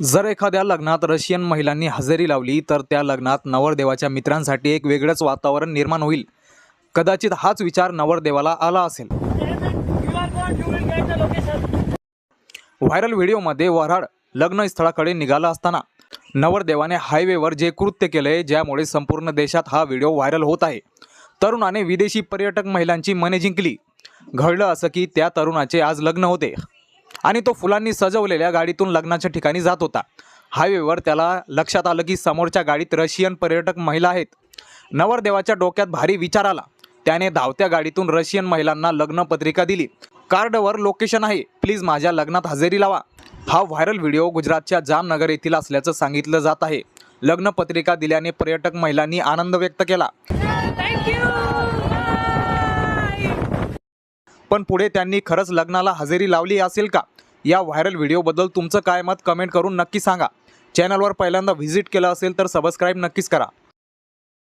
जर एखाद्या लग्नात रशियन महिलांनी हजेरी लावली तर त्या लग्नात नवरदेवाच्या मित्रांसाठी एक वेगळंच वातावरण निर्माण होईल। कदाचित हाच विचार नवरदेवाला आला असेल। व्हायरल व्हिडिओमध्ये वऱ्हाड लग्नस्थळाकडे निघाला असताना नवरदेवाने हायवेवर जे कृत्य केले, ज्यामुळे संपूर्ण देशात हा व्हिडिओ व्हायरल होत आहे। तरुणाने विदेशी पर्यटक महिलांची मने जिंकली। घडलं असं की त्या तरुणाचे आज लग्न होते आणि तो फुलांनी सजवलेल्या गाडीतून लग्नाच्या ठिकाणी जात होता। हायवेवर त्याला लक्षात आलं की समोरच्या गाडीत रशियन पर्यटक महिला आहेत। नवरदेवाच्या डोक्यात भारी विचार आला। त्याने धावत्या गाडीतून रशियन महिलांना लग्नपत्रिका दिली। कार्डवर लोकेशन आहे, प्लीज माझ्या लग्नात हजेरी लावा। हा व्हायरल व्हिडिओ गुजरातच्या जामनगर येथील असल्याचं सांगितलं जात आहे। लग्नपत्रिका दिल्याने पर्यटक महिलांनी आनंद व्यक्त केला। पण पुढे त्यांनी खरंच लग्नाला हजेरी लावली असेल का? या व्हायरल व्हिडिओबद्दल तुमचं काय मत कमेंट करून नक्की सांगा। चॅनलवर पहिल्यांदा व्हिजिट केलं असेल तर सबस्क्राईब नक्कीच करा।